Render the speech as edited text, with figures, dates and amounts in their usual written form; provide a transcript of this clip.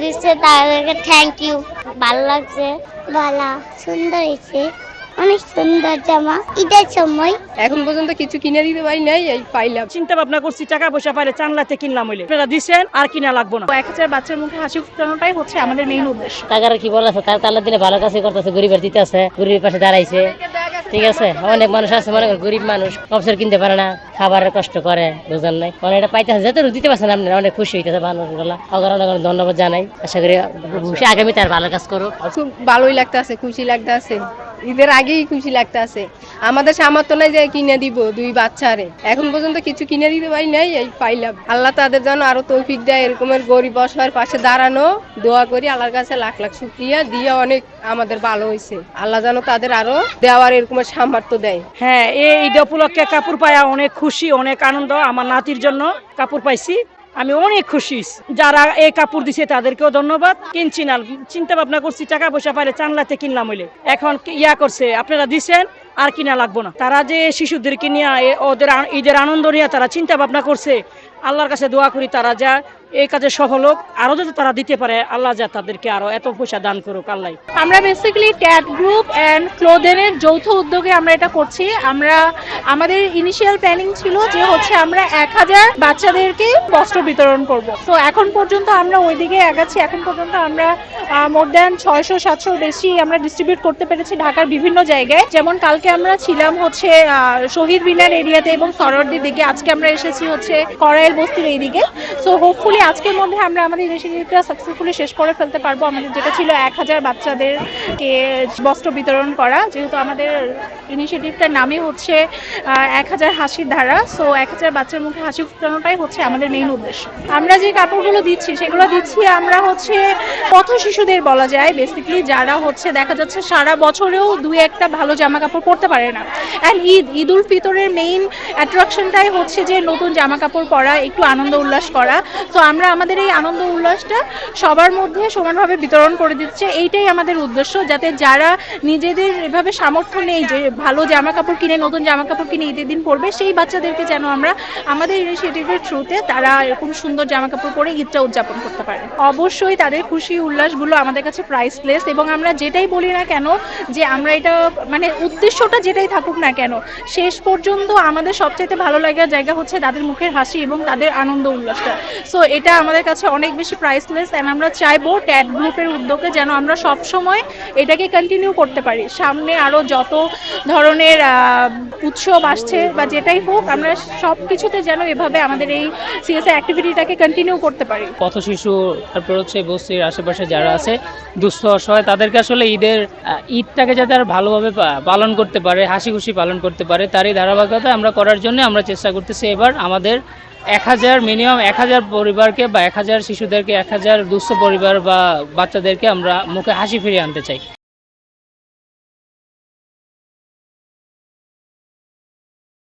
দিচ্ছে তাদেরকে thank you. ভালো লাগছে, ভালো সুন্দর হয়েছে, অনেক সুন্দর জামা ঈদের সময়। এখন পর্যন্ত কিছু কিনে দিতে পারি নাই, এই পাইলাম। চিন্তা ভাবনা করছি টাকা পয়সা পাইলে চাংলাতে কিনলাম হইলে আপনারা দিচ্ছেন আর কিনা লাগবো না। 1000 বাচ্চার মুখে হাসি ফুটানোটাই হচ্ছে আমাদের মেইন উদ্দেশ্য। টাকার কি বলেছে তার তাল্লা দিনে ভালো কাজ করতেছে, গরিবের দিতে আছে, গরিবের পাশে দাঁড়াইছে। ঠিক আছে, অনেক মানুষ আছে মনে করেন গরিব মানুষ অবসর কিনতে পারে না, খাবারের কষ্ট করে, বুঝলেন নাই, মানে এটা পাইতেছে যেতে দিতে পারছেন আপনারা, অনেক খুশি হইতেছে মানুষগুলা, অনেক ধন্যবাদ জানাই। আশা করি আগামীতে আর ভালো কাজ করুক। খুব ভালোই লাগতেছে, খুশি লাগতেছে, ঈদের আগেই খুশি লাগতেছে। আমাদের সামর্থ্য নাই যে কিনে দিব 2 বাচ্চারে, এখন পর্যন্ত কিছু কিনে দিতে পারি নাই, এই পাইলাম। আল্লাহ তাদের জন্য আরো তৌফিক দেয়, এরকমের গরিব অসহায়ের পাশে দাঁড়ানো। দোয়া করি আল্লাহর কাছে লাখ লাখ শুকরিয়া, দিয়ে অনেক আমাদের ভালো হয়েছে। আল্লাহ যেন তাদের আরো দেওয়ার এরকমের সামর্থ্য দেয়। হ্যাঁ, এই ঈদ উপলক্ষে কাপড় পায়া অনেক খুশি, অনেক আনন্দ। আমার নাতির জন্য কাপড় পাইছি, আমি অনেক খুশি। যারা এই কাপড় দিছে তাদেরকেও ধন্যবাদ। কিনছি না, চিন্তা ভাবনা করছি টাকা পয়সা পাইলে চাংলাতে কিনলাম হইলে। এখন করছে আপনারা দিচ্ছেন আর কিনা লাগবো না। তারা যে শিশুদেরকে নিয়ে ওদের ঈদের আনন্দ নিয়ে তারা চিন্তা ভাবনা করছে, আল্লাহর কাছে দোয়া করি তারা যা এই কাজে সফল হোক, আরো যাতে তারা দিতে পারে, আল্লাহ যা তাদেরকে আরো এত পয়সা দান করুক আল্লাহ। আমরা বেসিক্যালি ট্যাট গ্রুপ অ্যান্ড ক্লোদেনের যৌথ উদ্যোগে আমরা এটা করছি। আমাদের ইনিশিয়াল প্ল্যানিং ছিল যে হচ্ছে আমরা 1000 বাচ্চাদেরকে বস্ত্র বিতরণ করব। তো এখন পর্যন্ত আমরা ওইদিকে আগাচ্ছি। এখন পর্যন্ত আমরা মোর দ্যান 600-700 বেশি আমরা ডিস্ট্রিবিউট করতে পেরেছি ঢাকার বিভিন্ন জায়গায়। যেমন কালকে আমরা ছিলাম হচ্ছে শহীদ মিনার এরিয়াতে এবং সরোয়ার্দির দিকে, আজকে আমরা এসেছি হচ্ছে করাইল বস্তির এইদিকে। সো হোপফুলি আজকের মধ্যে আমরা আমাদের ইনিশিয়েটিভটা সাকসেসফুলি শেষ করে ফেলতে পারবো। আমাদের যেটা ছিল 1000 বাচ্চাদেরকে বস্ত্র বিতরণ করা, যেহেতু আমাদের ইনিশিয়েটিভটার নামই হচ্ছে 1000 হাসির ধারা। সো 1000 বাচ্চার মুখে হাসি ফুটানোটাই হচ্ছে আমাদের মেইন উদ্দেশ্য। আমরা যে কাপড়গুলো দিচ্ছি সেগুলো দিচ্ছি আমরা হচ্ছে পথ শিশুদের বলা যায় বেসিক্যালি, যারা হচ্ছে দেখা যাচ্ছে সারা বছরেও 2-1টা ভালো জামা কাপড় পরতে পারে না। অ্যান্ড ঈদ উল ফিতরের মেইন অ্যাট্রাকশনটাই হচ্ছে যে নতুন জামা কাপড় পরা, একটু আনন্দ উল্লাস করা। তো আমরা আমাদের এই আনন্দ উল্লাসটা সবার মধ্যে সমানভাবে বিতরণ করে দিচ্ছে, এইটাই আমাদের উদ্দেশ্য, যাতে যারা নিজেদের এভাবে সামর্থ্য নেই যে ভালো জামা কাপড় কিনে, নতুন জামা কাপড় কিনে ঈদের দিন পরবে, সেই বাচ্চাদেরকে যেন আমরা আমাদের ইনিশিয়েটিভের থ্রুতে তারা এরকম সুন্দর জামা কাপড় পরে ঈদটা উদযাপন করতে পারে। অবশ্যই তাদের খুশি উল্লাসগুলো আমাদের কাছে প্রাইসলেস, এবং আমরা যেটাই বলি না কেন যে আমরা এটা মানে উদ্দেশ্যটা যেটাই থাকুক না কেন, শেষ পর্যন্ত আমাদের সবচাইতে ভালো লাগার জায়গা হচ্ছে তাদের মুখের হাসি এবং তাদের আনন্দ উল্লাসটা। সো এটা আমাদের কাছে অনেক বেশি প্রাইসলেস, অ্যান্ড আমরা চাইবো ট্যাট গ্রুপের উদ্যোগে যেন আমরা সব সময় এটাকে কন্টিনিউ করতে পারি। সামনে আরো যত ধরনের উৎসব আসছে বা যেটাই হোক, আমরা সব কিছুতে যেন এভাবে আমাদের এই সিএসআই অ্যাক্টিভিটিটাকে কন্টিনিউ করতে পারি। পথ শিশু, তারপর হচ্ছে বস্তির আশেপাশে যারা আছে দুস্থ অসহায়, তাদেরকে আসলে ঈদটাকে যাতে আর ভালোভাবে পালন করতে পারে, হাসি খুশি পালন করতে পারে, তারই ধারাবাহিকতা আমরা করার জন্য আমরা চেষ্টা করতেছি। এবার আমাদের 1000 1000 পরিবারকে বা 1000 শিশুদেরকে, 1000 দুস্থ পরিবার বা বাচ্চাদেরকে আমরা মুখে হাসি ফিরিয়ে আনতে চাই।